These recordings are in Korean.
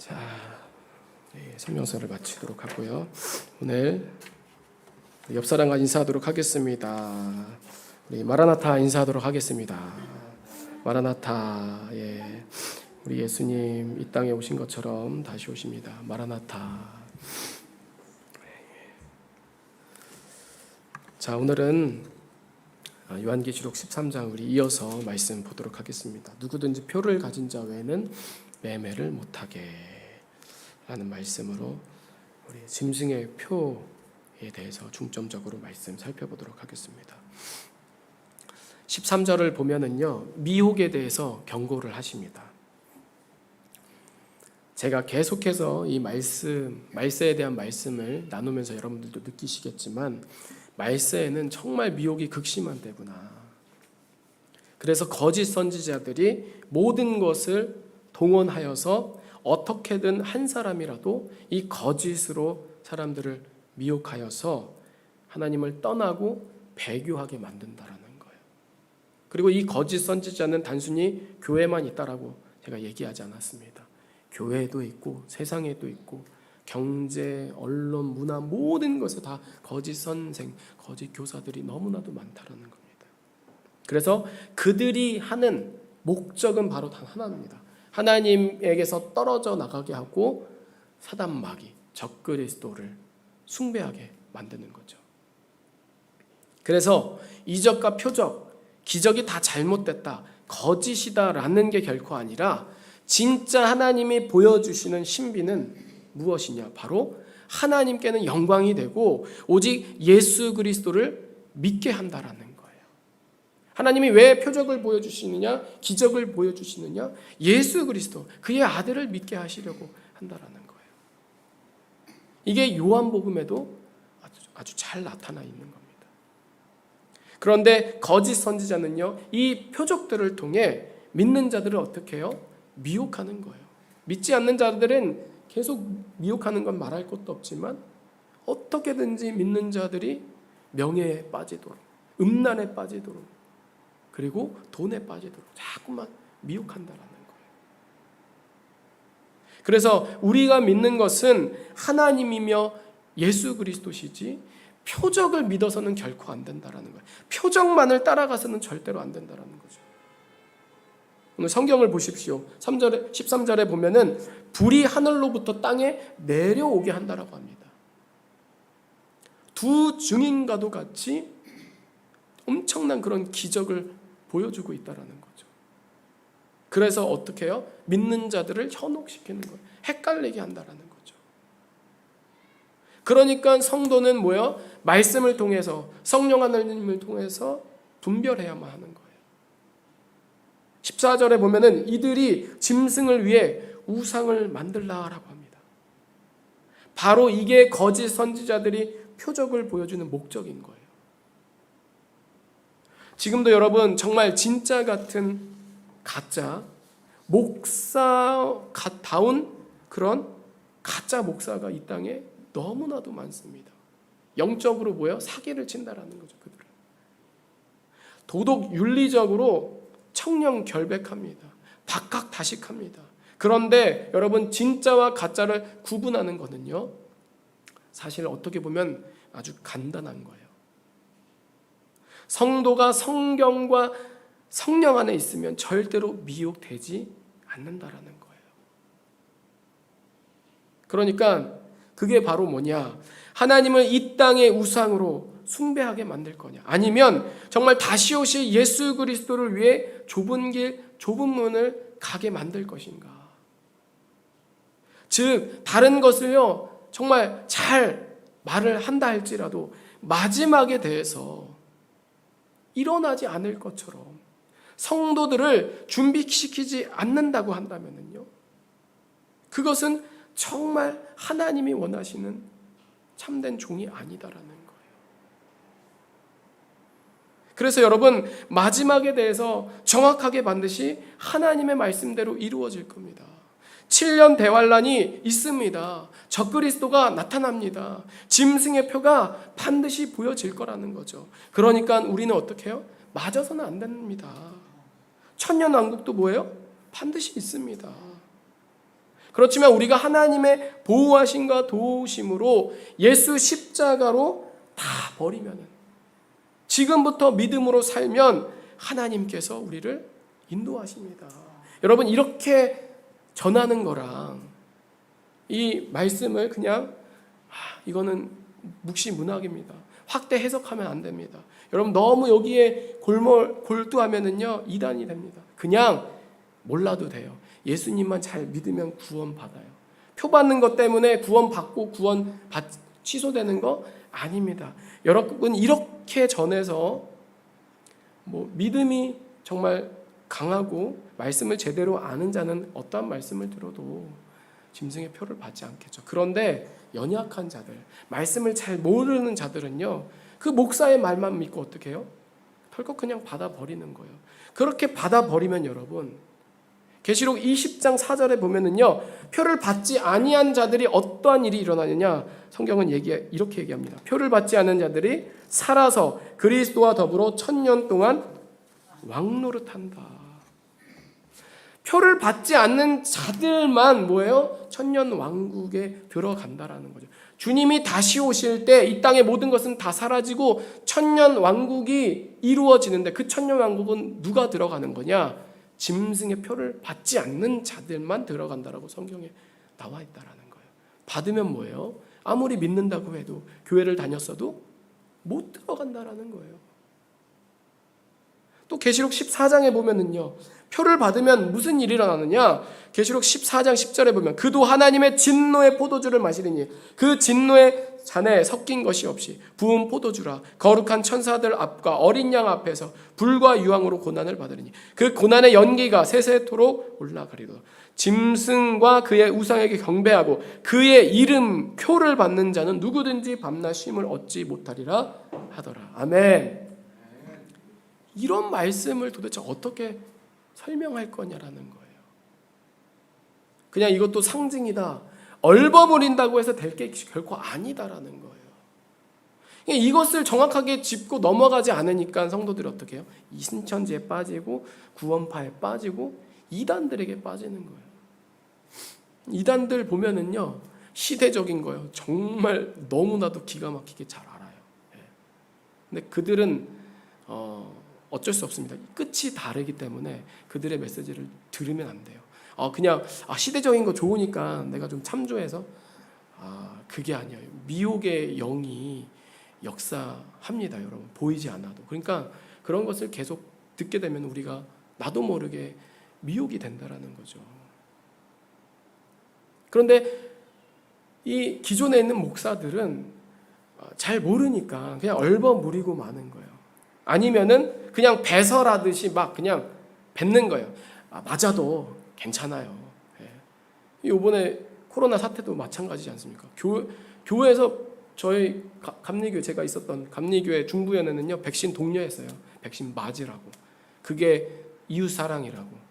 자, 설명서를 마치도록 하고요. 오늘 옆 사람과 인사하도록 하겠습니다. 우리 마라나타 인사하도록 하겠습니다. 마라나타. 우리 예수님 이 땅에 오신 것처럼 다시 오십니다. 마라나타. 자, 오늘은 요한계시록 13장 우리 이어서 말씀 보도록 하겠습니다. 누구든지 표를 가진 자 외에는 매매를 못하게 라는 말씀으로 우리 짐승의 표에 대해서 중점적으로 말씀 살펴보도록 하겠습니다. 13절을 보면은요, 미혹에 대해서 경고를 하십니다. 제가 계속해서 이 말세에 대한 말씀을 나누면서 여러분들도 느끼시겠지만 말세에는 정말 미혹이 극심한 때구나. 그래서 거짓 선지자들이 모든 것을 동원하여서 어떻게든 한 사람이라도 이 거짓으로 사람들을 미혹하여서 하나님을 떠나고 배교하게 만든다라는 거예요. 그리고 이 거짓 선지자는 단순히 교회만 있다라고 제가 얘기하지 않았습니다. 교회도 있고 세상에도 있고 경제, 언론, 문화 모든 것에 다 거짓 선생, 거짓 교사들이 너무나도 많다라는 겁니다. 그래서 그들이 하는 목적은 바로 단 하나입니다. 하나님에게서 떨어져 나가게 하고 사단 마귀, 적그리스도를 숭배하게 만드는 거죠. 그래서 이적과 표적, 기적이 다 잘못됐다, 거짓이다라는 게 결코 아니라 진짜 하나님이 보여주시는 신비는 무엇이냐? 바로 하나님께는 영광이 되고 오직 예수 그리스도를 믿게 한다라는 거예요. 하나님이 왜 표적을 보여주시느냐? 기적을 보여주시느냐? 예수 그리스도, 그의 아들을 믿게 하시려고 한다라는 거예요. 이게 요한복음에도 아주 잘 나타나 있는 겁니다. 그런데 거짓 선지자는요, 이 표적들을 통해 믿는 자들을 어떻게 해요? 미혹하는 거예요. 믿지 않는 자들은 계속 미혹하는 건 말할 것도 없지만 어떻게든지 믿는 자들이 명예에 빠지도록, 음란에 빠지도록, 그리고 돈에 빠지도록 자꾸만 미혹한다라는 거예요. 그래서 우리가 믿는 것은 하나님이며 예수 그리스도시지 표적을 믿어서는 결코 안 된다라는 거예요. 표적만을 따라가서는 절대로 안 된다라는 거죠. 오늘 성경을 보십시오. 13절에 보면은 불이 하늘로부터 땅에 내려오게 한다라고 합니다. 두 증인과도 같이 엄청난 그런 기적을 보여주고 있다라는 거죠. 그래서 어떻게 해요? 믿는 자들을 현혹시키는 거예요. 헷갈리게 한다라는 거죠. 그러니까 성도는 뭐예요? 말씀을 통해서, 성령 하나님을 통해서 분별해야만 하는 거예요. 14절에 보면은 이들이 짐승을 위해 우상을 만들라라고 합니다. 바로 이게 거짓 선지자들이 표적을 보여주는 목적인 거예요. 지금도 여러분 정말 진짜 같은 가짜 목사다운 그런 가짜 목사가 이 땅에 너무나도 많습니다. 영적으로 뭐예요? 사기를 친다라는 거죠. 그들은 도덕 윤리적으로 청렴결백합니다. 박학다식합니다. 그런데 여러분 진짜와 가짜를 구분하는 것은요, 사실 어떻게 보면 아주 간단한 거예요. 성도가 성경과 성령 안에 있으면 절대로 미혹되지 않는다라는 거예요. 그러니까 그게 바로 뭐냐? 하나님을 이 땅의 우상으로 숭배하게 만들 거냐? 아니면 정말 다시 오실 예수 그리스도를 위해 좁은 길, 좁은 문을 가게 만들 것인가? 즉 다른 것을요 정말 잘 말을 한다 할지라도 마지막에 대해서 일어나지 않을 것처럼 성도들을 준비시키지 않는다고 한다면요, 그것은 정말 하나님이 원하시는 참된 종이 아니다라는 거예요. 그래서 여러분 마지막에 대해서 정확하게 반드시 하나님의 말씀대로 이루어질 겁니다. 7년 대환란이 있습니다. 적그리스도가 나타납니다. 짐승의 표가 반드시 보여질 거라는 거죠. 그러니까 우리는 어떻게 해요? 맞아서는 안 됩니다. 천년왕국도 뭐예요? 반드시 있습니다. 그렇지만 우리가 하나님의 보호하심과 도우심으로 예수 십자가로 다 버리면은, 지금부터 믿음으로 살면 하나님께서 우리를 인도하십니다. 여러분, 이렇게 전하는 거랑 이 말씀을 그냥 이거는 묵시문학입니다, 확대 해석하면 안 됩니다. 여러분, 너무 여기에 골두하면은요 이단이 됩니다. 그냥 몰라도 돼요. 예수님만 잘 믿으면 구원받아요. 표 받는 것 때문에 구원받고 취소되는 거 아닙니다. 여러분, 이렇게 전해서 믿음이 정말 강하고 말씀을 제대로 아는 자는 어떠한 말씀을 들어도 짐승의 표를 받지 않겠죠. 그런데 연약한 자들, 말씀을 잘 모르는 자들은요, 그 목사의 말만 믿고 어떻게 해요? 털컥 그냥 받아버리는 거예요. 그렇게 받아버리면 여러분, 계시록 20장 4절에 보면은요, 표를 받지 아니한 자들이 어떠한 일이 일어나느냐, 성경은 이렇게 얘기합니다. 표를 받지 않은 자들이 살아서 그리스도와 더불어 1000년 동안 왕노릇한다. 표를 받지 않는 자들만 뭐예요? 1000년 왕국에 들어간다라는 거죠. 주님이 다시 오실 때 이 땅의 모든 것은 다 사라지고 1000년 왕국이 이루어지는데, 그 1000년 왕국은 누가 들어가는 거냐? 짐승의 표를 받지 않는 자들만 들어간다라고 성경에 나와 있다라는 거예요. 받으면 뭐예요? 아무리 믿는다고 해도, 교회를 다녔어도 못 들어간다라는 거예요. 또 계시록 14장에 보면은요, 표를 받으면 무슨 일이 일어나느냐? 계시록 14장 10절에 보면, 그도 하나님의 진노의 포도주를 마시리니 그 진노의 잔에 섞인 것이 없이 부은 포도주라. 거룩한 천사들 앞과 어린 양 앞에서 불과 유황으로 고난을 받으리니 그 고난의 연기가 세세토록 올라가리로다. 짐승과 그의 우상에게 경배하고 그의 이름 표를 받는 자는 누구든지 밤낮 쉼을 얻지 못하리라 하더라. 아멘. 이런 말씀을 도대체 어떻게 설명할 거냐라는 거예요. 그냥 이것도 상징이다, 얼버무린다고 해서 될 게 결코 아니다라는 거예요. 이것을 정확하게 짚고 넘어가지 않으니까 성도들이 어떻게 해요? 이신천지에 빠지고 구원파에 빠지고 이단들에게 빠지는 거예요. 이단들 보면은요, 시대적인 거예요. 정말 너무나도 기가 막히게 잘 알아요. 근데 그들은 어쩔 수 없습니다. 끝이 다르기 때문에 그들의 메시지를 들으면 안 돼요. 그냥 시대적인 거 좋으니까 내가 좀 참조해서, 그게 아니에요. 미혹의 영이 역사합니다, 여러분. 보이지 않아도. 그러니까 그런 것을 계속 듣게 되면 우리가 나도 모르게 미혹이 된다라는 거죠. 그런데 이 기존에 있는 목사들은 잘 모르니까 그냥 얼버무리고 마는 거예요. 아니면은 그냥 배설하듯이 막 그냥 뱉는 거예요. 맞아도 괜찮아요. 이번에 코로나 사태도 마찬가지지 않습니까? 교회에서 저희 감리교회, 제가 있었던 감리교회 중부연회는요, 백신 독려했어요. 백신 맞으라고. 그게 이웃사랑이라고.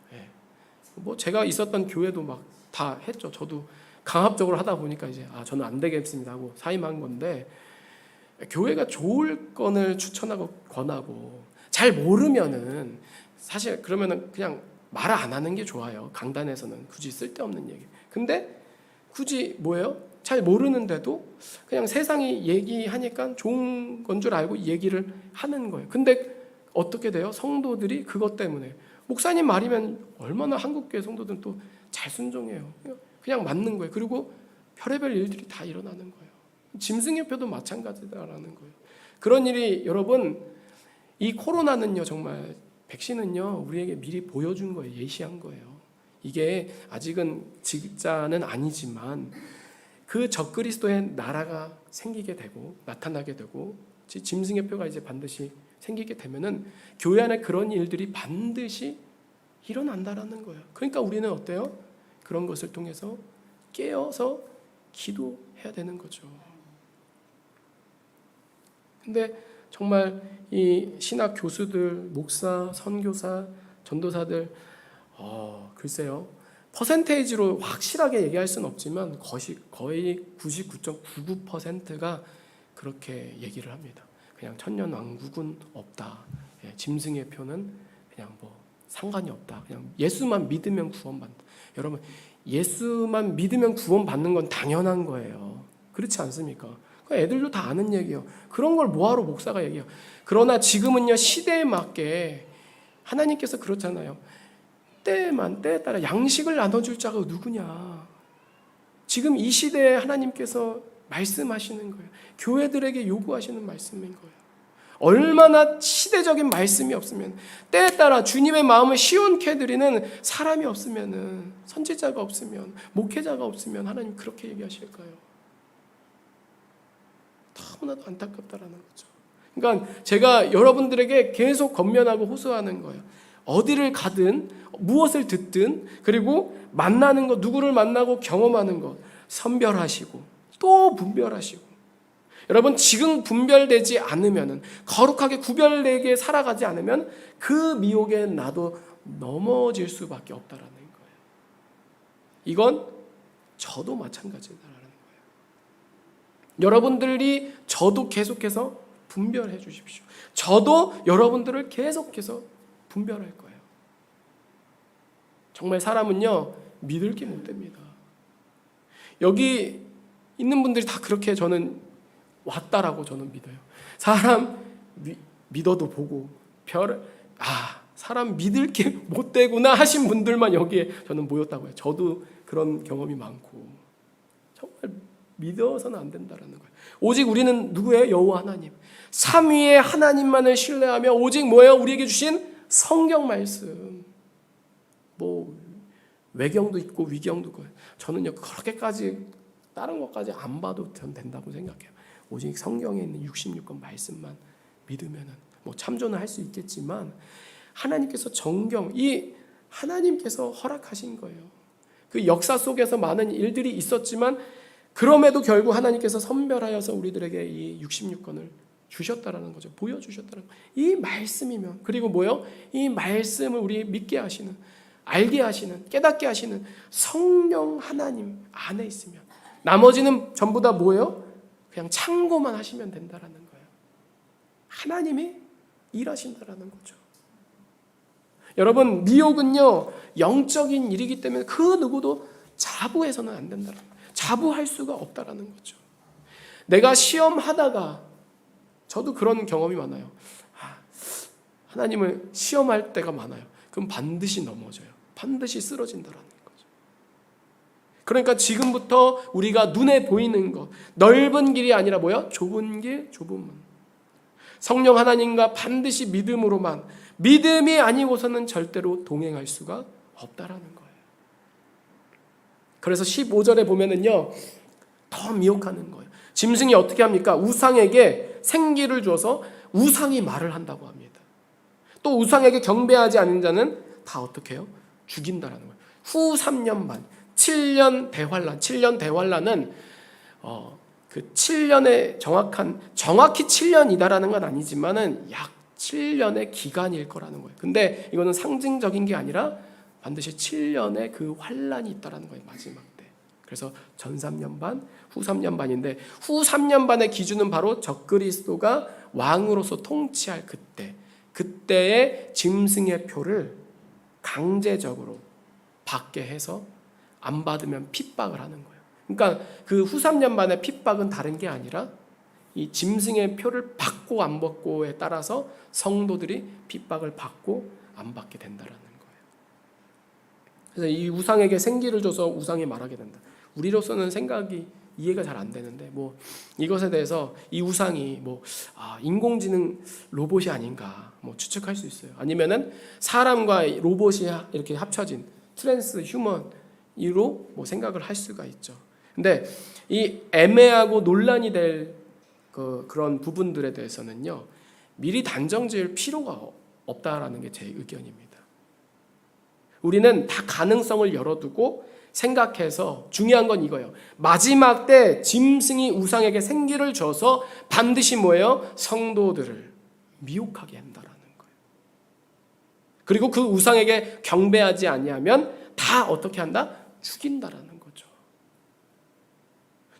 제가 있었던 교회도 막 다 했죠. 저도 강압적으로 하다 보니까 이제 저는 안 되겠습니다 하고 사임한 건데, 교회가 좋을 건을 추천하고 권하고 잘 모르면은 사실 그러면은 그냥 말 안 하는 게 좋아요. 강단에서는 굳이 쓸데없는 얘기. 근데 굳이 뭐예요? 잘 모르는데도 그냥 세상이 얘기하니까 좋은 건 줄 알고 얘기를 하는 거예요. 근데 어떻게 돼요? 성도들이 그것 때문에, 목사님 말이면 얼마나 한국교회 성도들은 또 잘 순종해요. 그냥 맞는 거예요. 그리고 별의별 일들이 다 일어나는 거예요. 짐승의 표도 마찬가지다라는 거예요. 그런 일이, 여러분, 이 코로나는요, 정말 백신은요, 우리에게 미리 보여준 거예요. 예시한 거예요. 이게 아직은 진짜는 아니지만 그 적그리스도의 나라가 생기게 되고 나타나게 되고 짐승의 표가 이제 반드시 생기게 되면은 교회 안에 그런 일들이 반드시 일어난다라는 거예요. 그러니까 우리는 어때요? 그런 것을 통해서 깨어서 기도해야 되는 거죠. 근데 정말 이 신학 교수들, 목사, 선교사, 전도사들, 글쎄요, 퍼센테이지로 확실하게 얘기할 수는 없지만 거의 99.99%가 그렇게 얘기를 합니다. 그냥 천년 왕국은 없다. 짐승의 표는 그냥 상관이 없다. 그냥 예수만 믿으면 구원받는다. 여러분, 예수만 믿으면 구원받는 건 당연한 거예요. 그렇지 않습니까? 애들도 다 아는 얘기예요. 그런 걸 뭐하러 목사가 얘기해요. 그러나 지금은요, 시대에 맞게 하나님께서 그렇잖아요. 때에 따라 양식을 나눠줄 자가 누구냐. 지금 이 시대에 하나님께서 말씀하시는 거예요. 교회들에게 요구하시는 말씀인 거예요. 얼마나 시대적인 말씀이 없으면, 때에 따라 주님의 마음을 시원케 해드리는 사람이 없으면, 선지자가 없으면, 목회자가 없으면 하나님 그렇게 얘기하실까요? 너무나도 안타깝다라는 거죠. 그러니까 제가 여러분들에게 계속 권면하고 호소하는 거예요. 어디를 가든 무엇을 듣든, 그리고 만나는 것, 누구를 만나고 경험하는 것 선별하시고 또 분별하시고, 여러분 지금 분별되지 않으면, 거룩하게 구별되게 살아가지 않으면 그 미혹에 나도 넘어질 수밖에 없다라는 거예요. 이건 저도 마찬가지다라는 거예요. 여러분들이 저도 계속해서 분별해 주십시오. 저도 여러분들을 계속해서 분별할 거예요. 정말 사람은요, 믿을 게 못 됩니다. 여기 있는 분들이 다 그렇게 저는 왔다라고 저는 믿어요. 사람 믿어도 보고 사람 믿을 게 못 되구나 하신 분들만 여기에 저는 모였다고요. 저도 그런 경험이 많고, 정말 믿어서는 안 된다라는 거예요. 오직 우리는 누구예요? 여호와 하나님, 삼위의 하나님만을 신뢰하며, 오직 뭐예요? 우리에게 주신 성경 말씀. 뭐 외경도 있고 위경도 있고, 저는요 그렇게까지 다른 것까지 안 봐도 된다고 생각해요. 오직 성경에 있는 66권 말씀만 믿으면은 뭐 참조는 할 수 있겠지만, 하나님께서 이 하나님께서 허락하신 거예요. 그 역사 속에서 많은 일들이 있었지만, 그럼에도 결국 하나님께서 선별하여서 우리들에게 이 66권을 주셨다라는 거죠. 보여주셨다는 거예요. 이 말씀이면, 그리고 뭐요? 이 말씀을 우리 믿게 하시는, 알게 하시는, 깨닫게 하시는 성령 하나님 안에 있으면, 나머지는 전부 다 뭐예요? 그냥 참고만 하시면 된다라는 거예요. 하나님이 일하신다라는 거죠. 여러분, 미혹은요 영적인 일이기 때문에 그 누구도 자부해서는 안 된다라는 거예요. 자부할 수가 없다라는 거죠. 내가 시험하다가, 저도 그런 경험이 많아요. 하나님을 시험할 때가 많아요. 그럼 반드시 넘어져요. 반드시 쓰러진다라는 거죠. 그러니까 지금부터 우리가 눈에 보이는 것, 넓은 길이 아니라 뭐야? 좁은 길, 좁은 문. 성령 하나님과 반드시 믿음으로만, 믿음이 아니고서는 절대로 동행할 수가 없다라는 거예요. 그래서 15절에 보면은요, 더 미혹하는 거예요. 짐승이 어떻게 합니까? 우상에게 생기를 줘서 우상이 말을 한다고 합니다. 또 우상에게 경배하지 않는 자는 다 어떻게 해요? 죽인다라는 거예요. 후 3년 반, 7년 대환란. 7년 대환란은 그 7년의 정확히 7년이다라는 건 아니지만은 약 7년의 기간일 거라는 거예요. 근데 이거는 상징적인 게 아니라 반드시 7년의 그 환란이 있다라는 거예요. 마지막 때. 그래서 전 3년 반, 후 3년 반인데, 후 3년 반의 기준은 바로 적그리스도가 왕으로서 통치할 그때의 짐승의 표를 강제적으로 받게 해서 안 받으면 핍박을 하는 거예요. 그러니까 그 후 3년 반의 핍박은 다른 게 아니라 이 짐승의 표를 받고 안 받고에 따라서 성도들이 핍박을 받고 안 받게 된다라는 거예요. 그래서 이 우상에게 생기를 줘서 우상이 말하게 된다. 우리로서는 생각이 이해가 잘 안 되는데, 뭐 이것에 대해서 이 우상이 인공지능 로봇이 아닌가 추측할 수 있어요. 아니면은 사람과 로봇이 이렇게 합쳐진 트랜스 휴먼으로 생각을 할 수가 있죠. 근데 이 애매하고 논란이 될 그런 부분들에 대해서는요, 미리 단정지을 필요가 없다라는 게 제 의견입니다. 우리는 다 가능성을 열어두고 생각해서, 중요한 건 이거예요. 마지막 때 짐승이 우상에게 생기를 줘서 반드시 뭐예요? 성도들을 미혹하게 한다라는 거예요. 그리고 그 우상에게 경배하지 아니하면 다 어떻게 한다? 죽인다라는 거죠.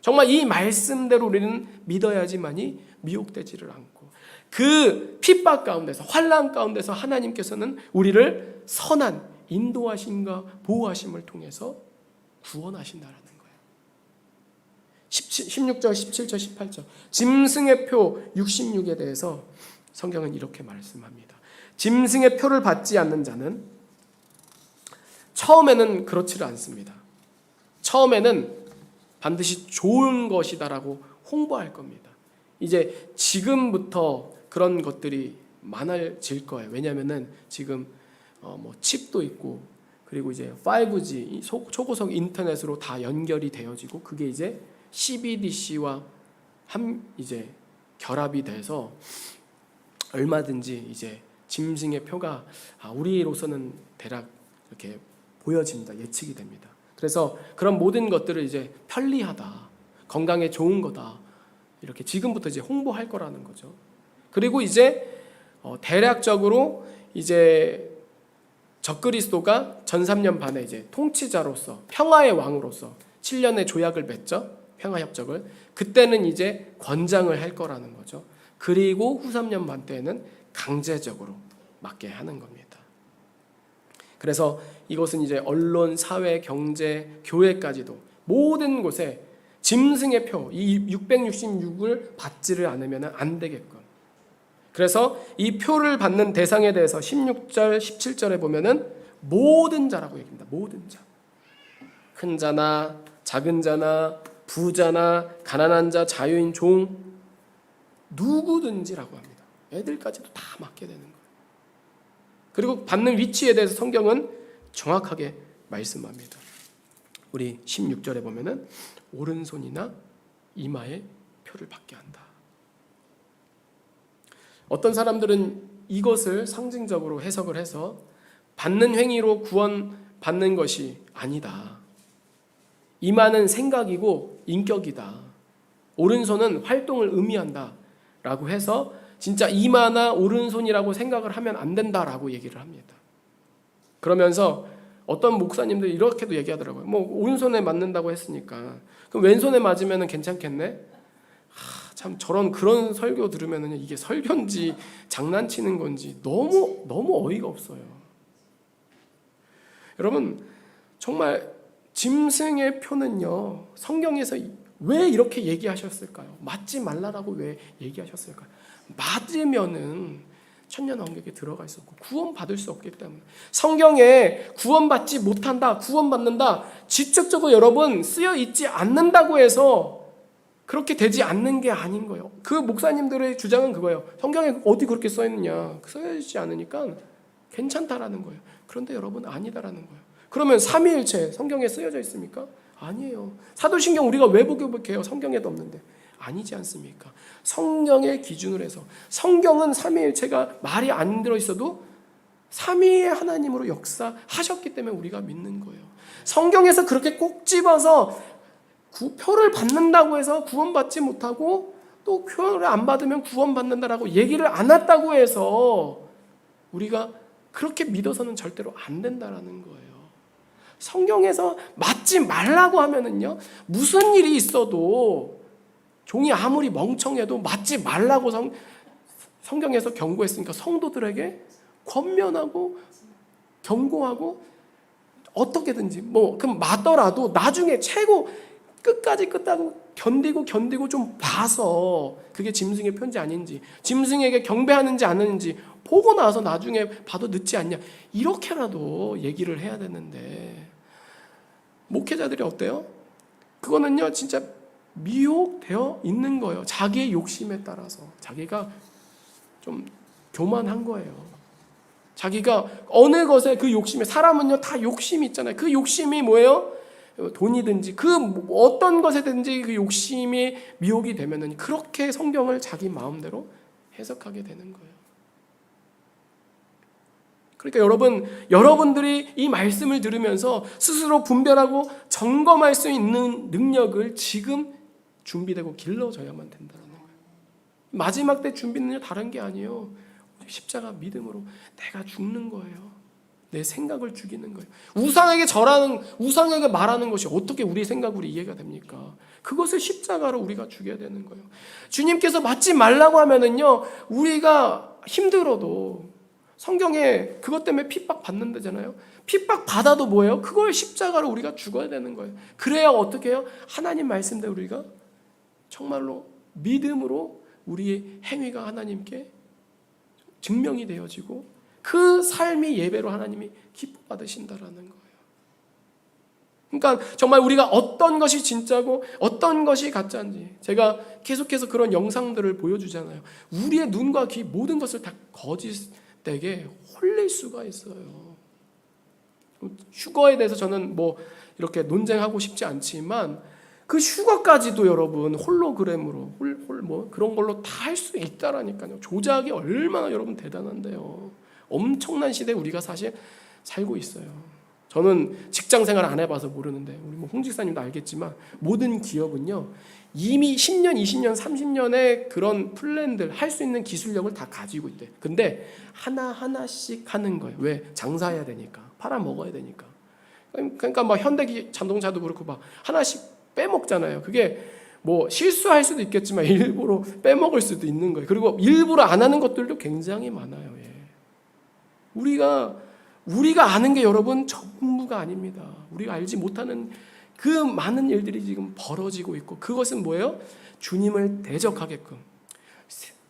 정말 이 말씀대로 우리는 믿어야지만이 미혹되지를 않고, 그 핍박 가운데서, 환난 가운데서 하나님께서는 우리를 선한 인도하심과 보호하심을 통해서 구원하신다라는 거예요. 16절, 17절, 18절 짐승의 표 66에 대해서 성경은 이렇게 말씀합니다. 짐승의 표를 받지 않는 자는 처음에는 그렇지를 않습니다. 처음에는 반드시 좋은 것이다라고 홍보할 겁니다. 이제 지금부터 그런 것들이 많아질 거예요. 왜냐하면은 지금 뭐 칩도 있고 그리고 이제 5G 초고속 인터넷으로 다 연결이 되어지고 그게 이제 CBDC와 이제 결합이 돼서 얼마든지 이제 짐승의 표가 우리로서는 대략 이렇게 보여진다, 예측이 됩니다. 그래서 그런 모든 것들을 이제 편리하다, 건강에 좋은 거다 이렇게 지금부터 이제 홍보할 거라는 거죠. 그리고 이제 대략적으로 이제 적그리스도가 전 3년 반에 이제 통치자로서 평화의 왕으로서 7년의 조약을 맺죠. 평화협정을. 그때는 이제 권장을 할 거라는 거죠. 그리고 후 3년 반 때에는 강제적으로 맡게 하는 겁니다. 그래서 이것은 이제 언론, 사회, 경제, 교회까지도 모든 곳에 짐승의 표, 이 666을 받지를 않으면 안 되게끔. 그래서 이 표를 받는 대상에 대해서 16절, 17절에 보면은 모든 자라고 얘기합니다. 모든 자. 큰 자나 작은 자나 부자나 가난한 자, 자유인, 종 누구든지라고 합니다. 애들까지도 다 맡게 되는 거예요. 그리고 받는 위치에 대해서 성경은 정확하게 말씀합니다. 우리 16절에 보면은 오른손이나 이마에 표를 받게 한다. 어떤 사람들은 이것을 상징적으로 해석을 해서 받는 행위로 구원받는 것이 아니다. 이마는 생각이고 인격이다. 오른손은 활동을 의미한다. 라고 해서 진짜 이마나 오른손이라고 생각을 하면 안 된다라고 얘기를 합니다. 그러면서 어떤 목사님들이 이렇게도 얘기하더라고요. 뭐 오른손에 맞는다고 했으니까 그럼 왼손에 맞으면 괜찮겠네? 참 저런 그런 설교 들으면 이게 설교인지 장난치는 건지 너무 어이가 없어요. 여러분 정말 짐승의 표는요 성경에서 왜 이렇게 얘기하셨을까요? 맞지 말라라고 왜 얘기하셨을까요? 맞으면은 천년왕국에 들어가 있었고 구원받을 수 없기 때문에. 성경에 구원받지 못한다, 구원받는다 직접적으로 여러분 쓰여 있지 않는다고 해서 그렇게 되지 않는 게 아닌 거예요. 그 목사님들의 주장은 그거예요. 성경에 어디 그렇게 써 있느냐, 써져 있지 않으니까 괜찮다라는 거예요. 그런데 여러분 아니다라는 거예요. 그러면 삼위일체 성경에 쓰여져 있습니까? 아니에요. 사도신경 우리가 왜 보게요? 성경에도 없는데. 아니지 않습니까? 성경의 기준으로 해서 성경은 삼위일체가 말이 안 들어있어도 삼위의 하나님으로 역사하셨기 때문에 우리가 믿는 거예요. 성경에서 그렇게 꼭 집어서 표를 받는다고 해서 구원받지 못하고 또 표를 안 받으면 구원받는다라고 얘기를 안 했다고 해서 우리가 그렇게 믿어서는 절대로 안 된다라는 거예요. 성경에서 맞지 말라고 하면은요 무슨 일이 있어도 종이 아무리 멍청해도 맞지 말라고 성경에서 경고했으니까 성도들에게 권면하고 경고하고 어떻게든지 그럼 맞더라도 나중에 최고 끝까지 견디고 좀 봐서 그게 짐승의 표인지 아닌지 짐승에게 경배하는지 안 하는지 보고 나서 나중에 봐도 늦지 않냐 이렇게라도 얘기를 해야 되는데 목회자들이 어때요? 그거는요 진짜 미혹되어 있는 거예요. 자기의 욕심에 따라서 자기가 좀 교만한 거예요. 자기가 어느 것에 그 욕심에 사람은요 다 욕심이 있잖아요. 그 욕심이 뭐예요? 돈이든지 그 어떤 것에든지 그 욕심이 미혹이 되면은 그렇게 성경을 자기 마음대로 해석하게 되는 거예요. 그러니까 여러분들이 이 말씀을 들으면서 스스로 분별하고 점검할 수 있는 능력을 지금 준비되고 길러져야만 된다는 거예요. 마지막 때 준비는 다른 게 아니에요. 십자가 믿음으로 내가 죽는 거예요. 내 생각을 죽이는 거예요. 우상에게 말하는 것이 어떻게 우리 생각으로 이해가 됩니까? 그것을 십자가로 우리가 죽여야 되는 거예요. 주님께서 맞지 말라고 하면은요, 우리가 힘들어도 성경에 그것 때문에 핍박 받는다잖아요. 핍박 받아도 뭐예요? 그걸 십자가로 우리가 죽어야 되는 거예요. 그래야 어떻게 해요? 하나님 말씀대로 우리가 정말로 믿음으로 우리의 행위가 하나님께 증명이 되어지고 그 삶이 예배로 하나님이 기뻐 받으신다라는 거예요. 그러니까 정말 우리가 어떤 것이 진짜고 어떤 것이 가짜인지 제가 계속해서 그런 영상들을 보여주잖아요. 우리의 눈과 귀 모든 것을 다 거짓되게 홀릴 수가 있어요. 휴거에 대해서 저는 뭐 이렇게 논쟁하고 싶지 않지만 그 휴거까지도 여러분 홀로그램으로 뭐 그런 걸로 다 할 수 있다라니까요. 조작이 얼마나 여러분 대단한데요. 엄청난 시대에 우리가 사실 살고 있어요. 저는 직장 생활 안 해봐서 모르는데 우리 뭐 홍 집사님도 알겠지만 모든 기업은요 이미 10년, 20년, 30년의 그런 플랜들 할 수 있는 기술력을 다 가지고 있대. 근데 하나하나씩 하는 거예요. 왜? 장사해야 되니까. 팔아먹어야 되니까. 그러니까 막 현대 자동차도 그렇고 막 하나씩 빼먹잖아요. 그게 뭐 실수할 수도 있겠지만 일부러 빼먹을 수도 있는 거예요. 그리고 일부러 안 하는 것들도 굉장히 많아요. 예. 우리가 아는 게 여러분 전부가 아닙니다. 우리가 알지 못하는 그 많은 일들이 지금 벌어지고 있고 그것은 뭐예요? 주님을 대적하게끔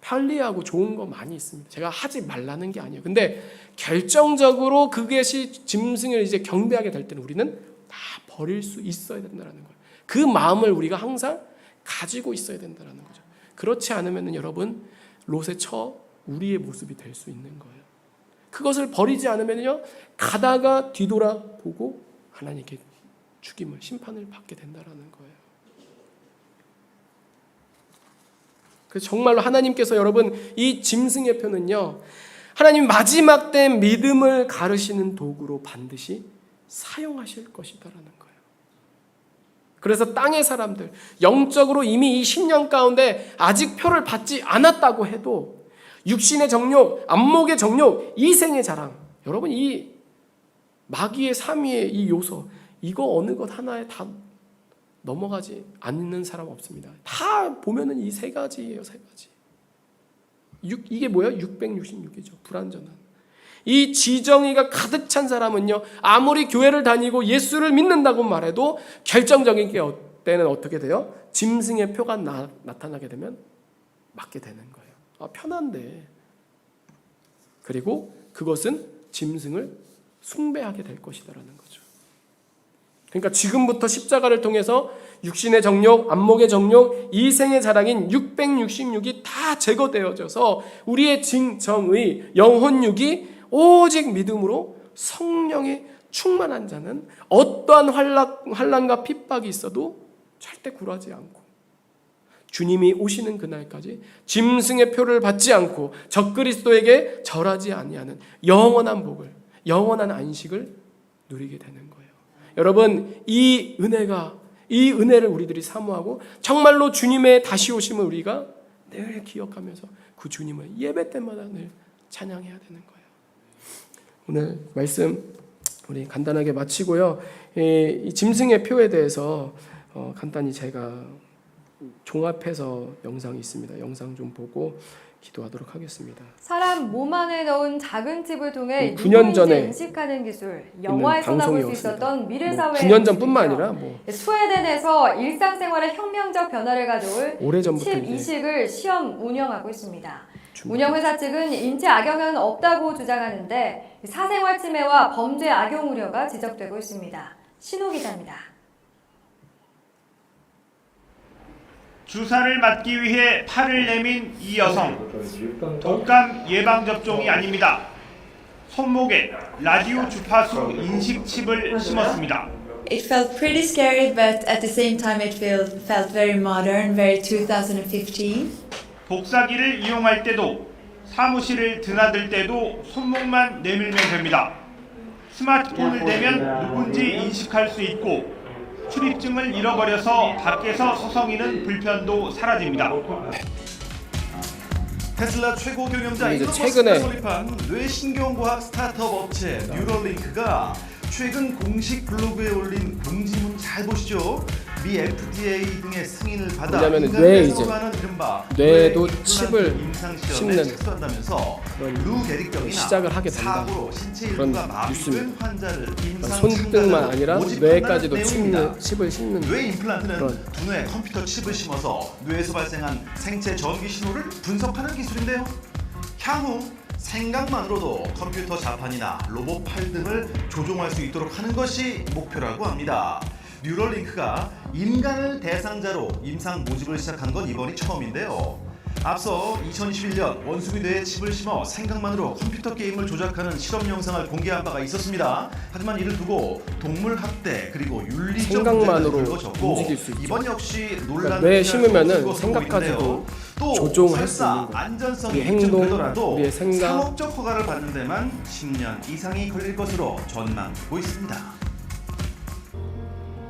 편리하고 좋은 거 많이 있습니다. 제가 하지 말라는 게 아니에요. 근데 결정적으로 그것이 짐승을 이제 경배하게 될 때는 우리는 다 버릴 수 있어야 된다는 거예요. 그 마음을 우리가 항상 가지고 있어야 된다는 거죠. 그렇지 않으면 여러분 롯의 처 우리의 모습이 될 수 있는 거예요. 그것을 버리지 않으면요 가다가 뒤돌아보고 하나님께 죽임을 심판을 받게 된다라는 거예요. 그래서 정말로 하나님께서 여러분 이 짐승의 표는요 하나님 마지막 때 믿음을 가르시는 도구로 반드시 사용하실 것이다라는 거예요. 그래서 땅의 사람들 영적으로 이미 이 10년 가운데 아직 표를 받지 않았다고 해도 육신의 정욕, 안목의 정욕, 이생의 자랑 여러분 이 마귀의 3위의 이 요소 이거 어느 것 하나에 다 넘어가지 않는 사람 없습니다. 다 보면은 이 세 가지예요. 세 가지. 이게 뭐예요? 666이죠. 불완전한. 이 지정의가 가득 찬 사람은요. 아무리 교회를 다니고 예수를 믿는다고 말해도 결정적인 게 때는 어떻게 돼요? 짐승의 표가 나타나게 되면 맞게 되는 거예요. 아, 편한데. 그리고 그것은 짐승을 숭배하게 될 것이다라는 거죠. 그러니까 지금부터 십자가를 통해서 육신의 정욕, 안목의 정욕, 이생의 자랑인 666이 다 제거되어져서 우리의 정의, 영혼육이 오직 믿음으로 성령에 충만한 자는 어떠한 환난과 핍박이 있어도 절대 굴하지 않고 주님이 오시는 그날까지 짐승의 표를 받지 않고 적그리스도에게 절하지 아니하는 영원한 복을, 영원한 안식을 누리게 되는 거예요. 여러분 이 은혜를 우리들이 사모하고 정말로 주님의 다시 오심을 우리가 늘 기억하면서 그 주님을 예배 때마다 늘 찬양해야 되는 거예요. 오늘 말씀 우리 간단하게 마치고요. 이 짐승의 표에 대해서 간단히 제가 종합해서 영상이 있습니다. 영상 좀 보고 기도하도록 하겠습니다. 사람 몸 안에 넣은 작은 칩을 통해 9년 전에 인식하는 기술, 영화에서나 볼 수 있었던 미래 사회의 9년 전뿐만 아니라 스웨덴에서 일상생활에 혁명적 변화를 가져올 오래전부터 칩 이식을 시험 운영하고 있습니다. 운영회사 측은 인체 악영향은 없다고 주장하는데 사생활 침해와 범죄 악용 우려가 지적되고 있습니다. 신호 기자입니다. 주사를 맞기 위해 팔을 내민 이 여성, 독감 예방접종이 아닙니다. 손목에 라디오 주파수 인식 칩을 심었습니다. It felt pretty scary, but at the same time it felt very modern, very 2015. 독사기를 이용할 때도 사무실을 드나들 때도 손목만 내밀면 됩니다. 스마트폰을 대면 누군지 인식할 수 있고 출입증을 잃어버려서 밖에서 서성이는 불편도 사라집니다. 테슬라 최고 경영자 일론 최근에 머스크가 설립한 뇌신경과학 스타트업 업체 뉴럴링크가 최근 공식 블로그에 올린 공지문 잘 보시죠. 미 FDA 등의 승인을 받아 왜냐면은 인간 뇌에 뇌로 이제 가는 이른바 뇌에도 뇌 칩을 임상 시험에 심는 착수한다면서 그런 루 게릭병이나 시작을 하게 된다. 사고로 신체 그런 일부가 마비된 뉴스입니다. 환자를 임상 손등만 참가자로 아니라 모집한다는 뇌까지도 내용입니다. 칩을 심는 뇌 임플란트는 그런 두뇌 컴퓨터 칩을 심어서 뇌에서 발생한 생체 전기 신호를 분석하는 기술인데요. 향후 생각만으로도 컴퓨터 자판이나 로봇 팔 등을 조종할 수 있도록 하는 것이 목표라고 합니다. 뉴럴링크가 인간을 대상자로 임상 모집을 시작한 건 이번이 처음인데요. 앞서 2021년 원숭이 뇌에 칩을 심어 생각만으로 컴퓨터 게임을 조작하는 실험 영상을 공개한 바가 있었습니다. 하지만 이를 두고 동물 학대 그리고 윤리적 생각만으로 문제가 불거졌고 움직일 수 있죠. 이번 역시 그러니까 논란을 뇌에 피할 수 심으면은 없을 것으로 생각까지도 보이는데요. 또 조종할 수 설사 있는 거예요. 안전성이 우리 행동, 입증되더라도 우리의 생각. 상업적 허가를 받는 데만 10년 이상이 걸릴 것으로 전망되고 있습니다.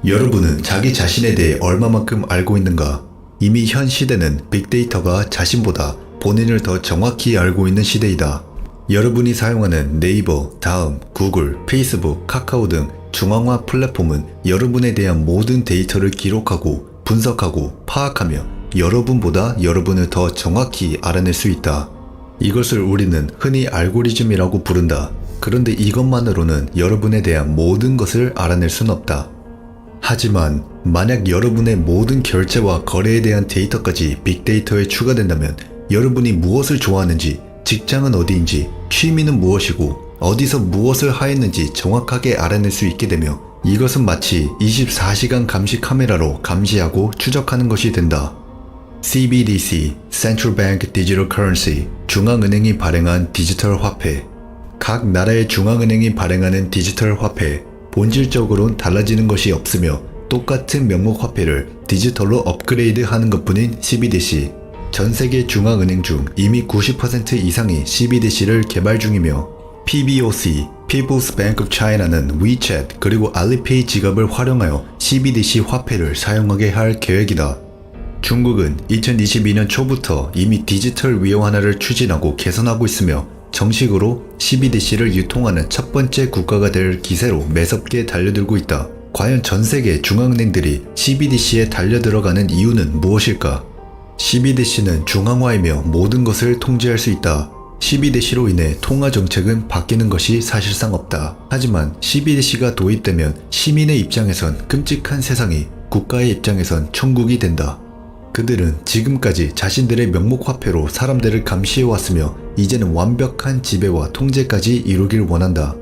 여러분은 자기 자신에 대해 얼마만큼 알고 있는가? 이미 현 시대는 빅데이터가 자신보다 본인을 더 정확히 알고 있는 시대이다. 여러분이 사용하는 네이버, 다음, 구글, 페이스북, 카카오 등 중앙화 플랫폼은 여러분에 대한 모든 데이터를 기록하고 분석하고 파악하며 여러분보다 여러분을 더 정확히 알아낼 수 있다. 이것을 우리는 흔히 알고리즘이라고 부른다. 그런데 이것만으로는 여러분에 대한 모든 것을 알아낼 순 없다. 하지만 만약 여러분의 모든 결제와 거래에 대한 데이터까지 빅데이터에 추가된다면 여러분이 무엇을 좋아하는지, 직장은 어디인지, 취미는 무엇이고 어디서 무엇을 하였는지 정확하게 알아낼 수 있게 되며 이것은 마치 24시간 감시 카메라로 감시하고 추적하는 것이 된다. CBDC, Central Bank Digital Currency, 중앙은행이 발행한 디지털 화폐. 각 나라의 중앙은행이 발행하는 디지털 화폐, 본질적으로는 달라지는 것이 없으며 똑같은 명목 화폐를 디지털로 업그레이드하는 것뿐인 CBDC. 전 세계 중앙은행 중 이미 90% 이상이 CBDC를 개발 중이며 PBOC, People's Bank of China는 WeChat 그리고 알리페이 지갑을 활용하여 CBDC 화폐를 사용하게 할 계획이다. 중국은 2022년 초부터 이미 디지털 위안 하나를 추진하고 개선하고 있으며 정식으로 CBDC를 유통하는 첫 번째 국가가 될 기세로 매섭게 달려들고 있다. 과연 전 세계 중앙은행들이 CBDC에 달려들어가는 이유는 무엇일까? CBDC는 중앙화이며 모든 것을 통제할 수 있다. CBDC로 인해 통화 정책은 바뀌는 것이 사실상 없다. 하지만 CBDC가 도입되면 시민의 입장에선 끔찍한 세상이, 국가의 입장에선 천국이 된다. 그들은 지금까지 자신들의 명목화폐로 사람들을 감시해왔으며 이제는 완벽한 지배와 통제까지 이루길 원한다.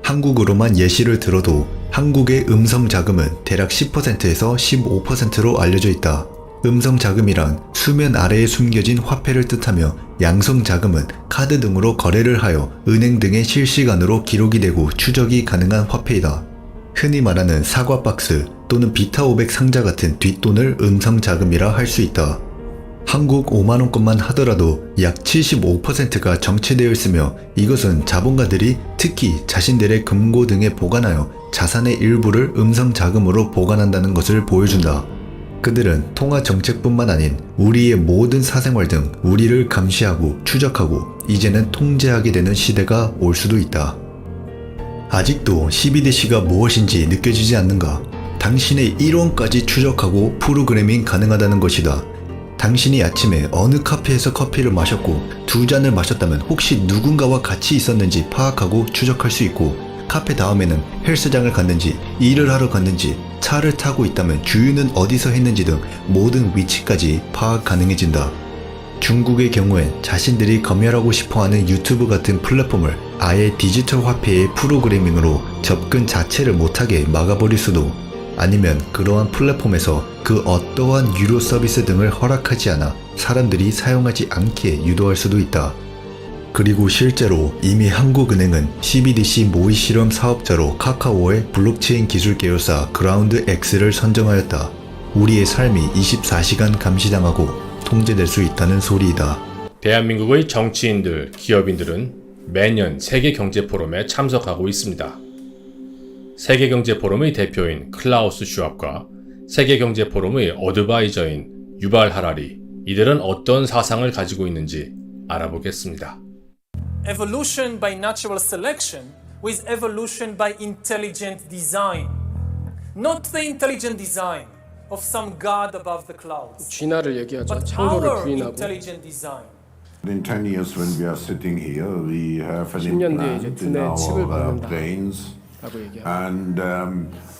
한국으로만 예시를 들어도 한국의 음성 자금은 대략 10%에서 15%로 알려져 있다. 음성 자금이란 수면 아래에 숨겨진 화폐를 뜻하며 양성 자금은 카드 등으로 거래를 하여 은행 등의 실시간으로 기록이 되고 추적이 가능한 화폐이다. 흔히 말하는 사과 박스 또는 비타 500 상자 같은 뒷돈을 음성 자금이라 할 수 있다. 한국 5만원권만 하더라도 약 75%가 정체되어 있으며 이것은 자본가들이 특히 자신들의 금고 등에 보관하여 자산의 일부를 음성 자금으로 보관한다는 것을 보여준다. 그들은 통화 정책뿐만 아닌 우리의 모든 사생활 등 우리를 감시하고 추적하고 이제는 통제하게 되는 시대가 올 수도 있다. 아직도 CBDC가 무엇인지 느껴지지 않는가? 당신의 1원까지 추적하고 프로그래밍 가능하다는 것이다. 당신이 아침에 어느 카페에서 커피를 마셨고 2잔을 마셨다면 혹시 누군가와 같이 있었는지 파악하고 추적할 수 있고 카페 다음에는 헬스장을 갔는지 일을 하러 갔는지 차를 타고 있다면 주유는 어디서 했는지 등 모든 위치까지 파악 가능해진다. 중국의 경우엔 자신들이 검열하고 싶어하는 유튜브 같은 플랫폼을 아예 디지털 화폐의 프로그래밍으로 접근 자체를 못하게 막아버릴 수도, 아니면 그러한 플랫폼에서 그 어떠한 유료 서비스 등을 허락하지 않아 사람들이 사용하지 않게 유도할 수도 있다. 그리고 실제로 이미 한국은행은 CBDC 모의 실험 사업자로 카카오의 블록체인 기술 계열사 그라운드 X를 선정하였다. 우리의 삶이 24시간 감시당하고 통제될 수 있다는 소리이다. 대한민국의 정치인들, 기업인들은 매년 세계경제포럼에 참석하고 있습니다. 세계경제포럼의 대표인 클라우스 슈왑과 세계경제포럼의 어드바이저인 유발 하라리, 이들은 어떤 사상을 가지고 있는지 알아보겠습니다. Evolution by natural selection with evolution by intelligent design. Not the intelligent design of some god above the clouds, 쥐나를 얘기하죠. but 창조를 our 부인하고 intelligent design. In 10 years, when we are sitting here, we have an 10년 뒤에 이제 implant in 두뇌에 칩을 our 박는다. brains, 라고 얘기하고 and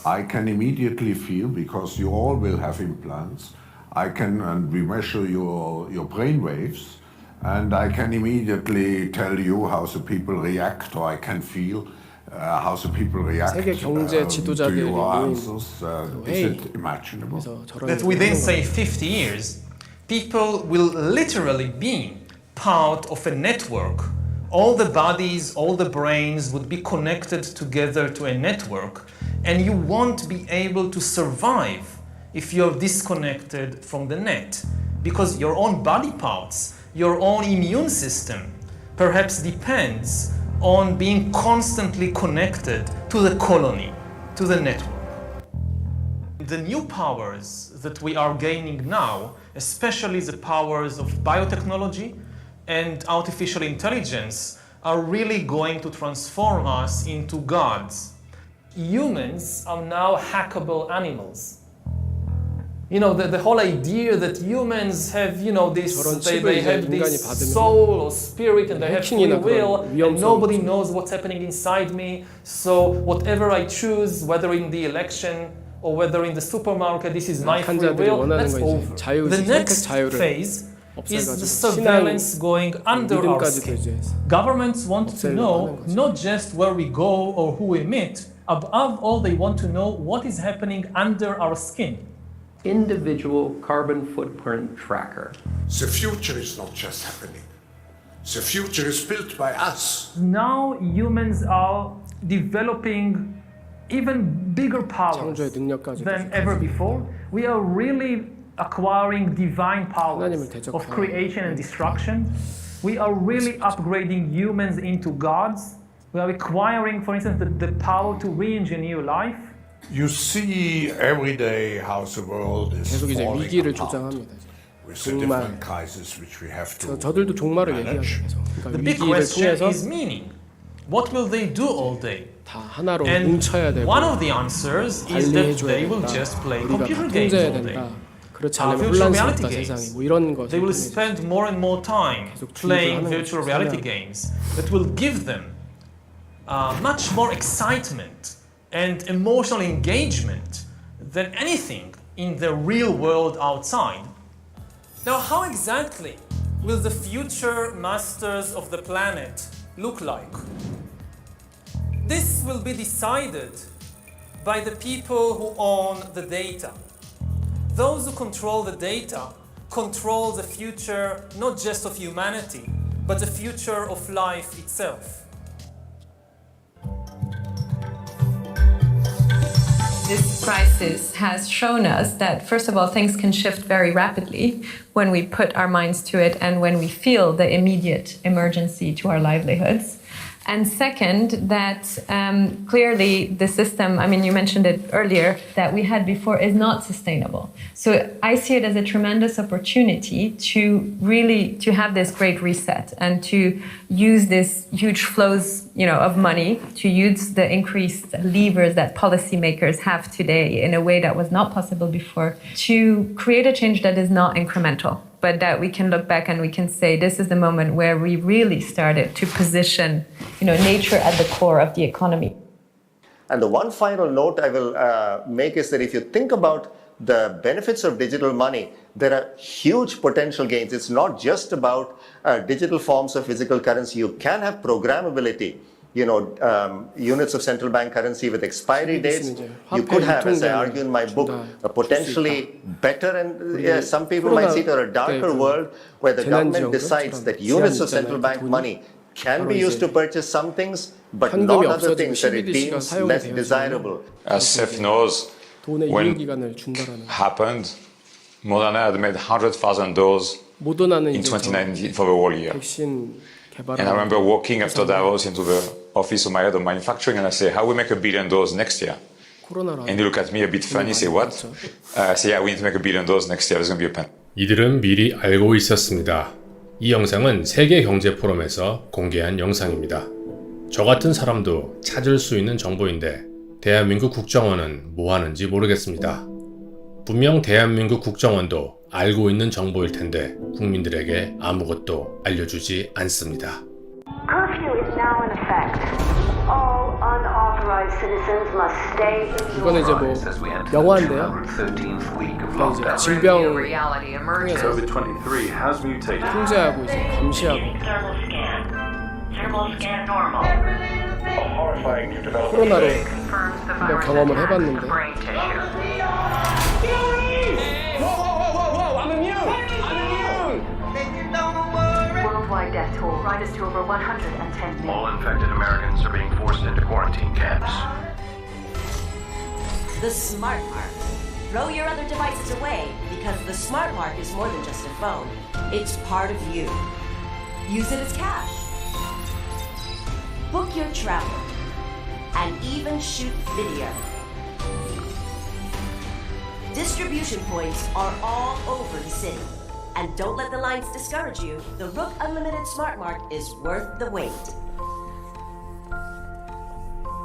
I can immediately feel, because you all will have implants, and we measure your brain waves, and I can immediately tell you how the people react, or I can feel how the people react 세계 경제 to 지도자들이 your 모인 answers. 그 Is 회의. it imaginable? 그래서 저런 That 얘기를 within, 하는 say, 거예요. 50 years, people will literally be part of a network. All the bodies, all the brains would be connected together to a network, and you won't be able to survive if you're disconnected from the net, because your own body parts, your own immune system, perhaps depends on being constantly connected to the colony, to the network. The new powers that we are gaining now, especially the powers of biotechnology and artificial intelligence, are really going to transform us into gods. Humans are now hackable animals. You know, the whole idea that humans have, you know, this, 저런 they 칩을 have 이제 인간이 this 받으면 soul or spirit and they have free 해킹이나 will 그런 and 위험성이 nobody 있죠. knows what's happening inside me. So whatever I choose, whether in the election or whether in the supermarket, this is my free 약한자들이 will. 원하는 That's 건 이제 over. 자유의지, The 선택 next 자유를 phase is the 없애가지고 surveillance going under our 믿음까지도 skin. 이제 Governments want to 없애려고 know 하는 거죠. not just where we go or who we meet. Above all, they want to know what is happening under our skin. Individual carbon footprint tracker. The future is not just happening. The future is built by us. Now humans are developing even bigger powers 창조의 능력까지 than ever before. We are really acquiring divine powers 하나님을 대적하는 of creation and destruction. We are really upgrading humans into gods. We are acquiring, for instance, the power to re-engineer life. You see every day how the world is 계속 이제 falling 위기를 apart 조장합니다. with the 종말. different crises which we have to 그래서 저들도 종말을 얘기하죠. manage. 계속. 그러니까 The big 위기를 question 통해서 is meaning. What will they do all day? 다 하나로 And 뭉쳐야 되고 one of the answers is that 관리해줘야 they will 된다. just play 우리가 computer 다 games 통제해야 all day. 된다. 그렇지 않으면 virtual reality 혼란스럽다 games. 세상이 뭐 이런 것을 They will 통해서 spend more and more time 계속 주입을 playing 하는 virtual 거죠. reality 사냥. games that will give them much more excitement and emotional engagement than anything in the real world outside. Now, how exactly will the future masters of the planet look like? This will be decided by the people who own the data. Those who control the data control the future not just of humanity, but the future of life itself. This crisis has shown us that, first of all, things can shift very rapidly when we put our minds to it and when we feel the immediate emergency to our livelihoods. And second, that clearly the system, I mean, you mentioned it earlier, that we had before is not sustainable. So I see it as a tremendous opportunity to really to have this great reset and to use this huge flows, of money, to use the increased levers that policymakers have today in a way that was not possible before, to create a change that is not incremental, but that we can look back and we can say this is the moment where we really started to position, nature at the core of the economy. And the one final note I will make is that if you think about the benefits of digital money, there are huge potential gains. It's not just about digital forms of physical currency. You can have programmability. Units of central bank currency with expiry dates. You could have, as I argue in my book, a potentially better and some people might see it as a darker world where the government decides that units of central bank money can be used to purchase some things, but not other things that it deems less desirable. As Seth knows, when it happened, Moderna had made 100,000 doses in 2019 for the whole year. And I remember walking after Davos into the office of my head of manufacturing and I say, how we make 1 billion doses next year? And you look at me a bit funny, say, what? I say, yeah, we need to make 1 billion doses next year. There's going to be a pen. 이들은 미리 알고 있었습니다. 이 영상은 세계경제포럼에서 공개한 영상입니다. 저 같은 사람도 찾을 수 있는 정보인데 대한민국 국정원은 뭐 하는지 모르겠습니다. 분명 대한민국 국정원도 알고 있는 정보일 텐데 국민들에게 아무것도 알려주지 않습니다. 이거는 이제 뭐 영화인데요. 그러니까 이제 질병 통해서 통제하고 이제 감시하고 코로나로 한번 경험을 해봤는데 Worldwide death toll rises to over 110 million. All infected Americans are being forced into quarantine camps. The Smart Mark. Throw your other devices away because the Smart Mark is more than just a phone. It's part of you. Use it as cash. Book your travel. And even shoot video. Distribution points are all over the city. And don't let the lines discourage you. The Rook Unlimited Smart Mark is worth the wait.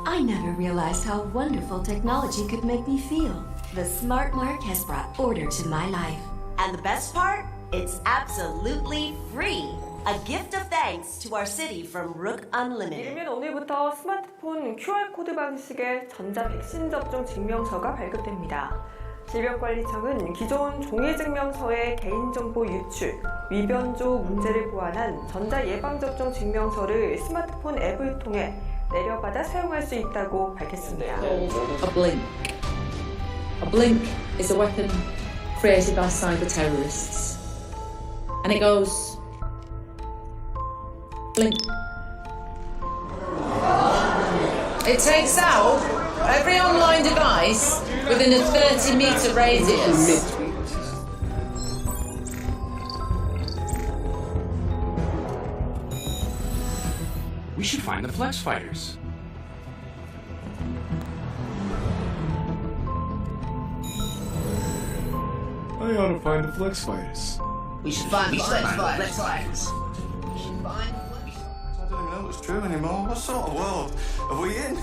I never realized how wonderful technology could make me feel. The Smart Mark has brought order to my life. And the best part? It's absolutely free. A gift of thanks to our city from Rook Unlimited. 이르면 오늘부터 스마트폰 QR코드 방식의 전자 백신 접종 증명서가 발급됩니다. 질병관리청은 기존 종이 증명서의 개인정보 유출, 위변조 문제를 보완한 전자 예방접종 증명서를 스마트폰 앱을 통해 내려받아 사용할 수 있다고 밝혔습니다. A blink. A blink is a weapon created by cyber terrorists. And it goes blink. It takes out every online device within a 30-meter radius. We should find the Flex Fighters. I ought to find the Flex Fighters. We should find the Flex Fighters. I don't even know what's true anymore. What sort of world are we in?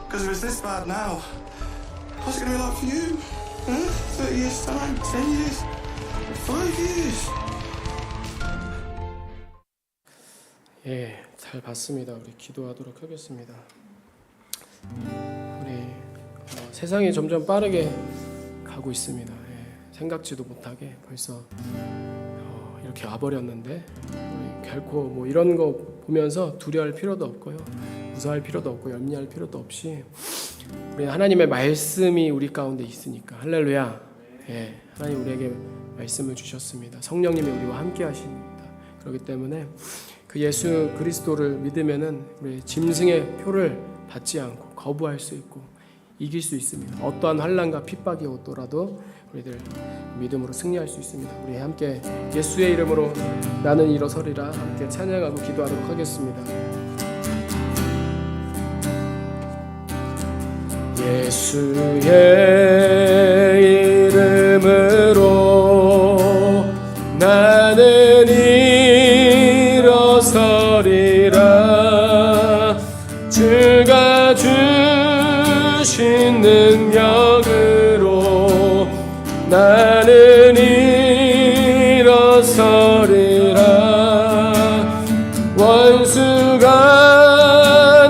Because if it's this bad now, what's it going to be like for you? Huh? 30 years time? 10 years? 5 years? 예, 잘 봤습니다. 우리 기도하도록 하겠습니다. 우리 세상이 점점 빠르게 가고 있습니다. 예, 생각지도 못하게 벌써 이렇게 와버렸는데 우리 결코 뭐 이런 거 보면서 두려워할 필요도 없고요, 무서워할 필요도 없고 염려할 필요도 없이 우리 하나님의 말씀이 우리 가운데 있으니까 할렐루야. 예, 하나님 우리에게 말씀을 주셨습니다. 성령님이 우리와 함께 하십니다. 그렇기 때문에 그 예수 그리스도를 믿으면은 우리 짐승의 표를 받지 않고 거부할 수 있고 이길 수 있습니다. 어떠한 환난과 핍박이 오더라도 우리들 믿음으로 승리할 수 있습니다. 우리 함께 예수의 이름으로 나는 일어서리라 함께 찬양하고 기도하도록 하겠습니다. 예수의 이름으로 나는 일어서리라. 주가 주신 능력으로 나는 일어서리라. 원수가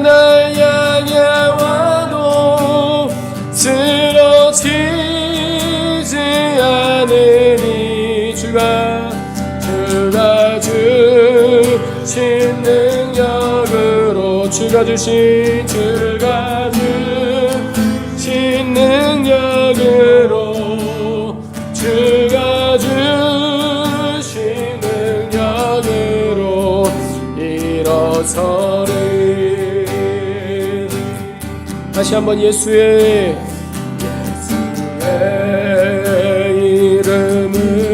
날 향해 와도 쓰러지지 않으니 주가 주신 능력으로 주가 주신 능력으로 주가 주신 능력으로 일어서리. 다시 한번 예수의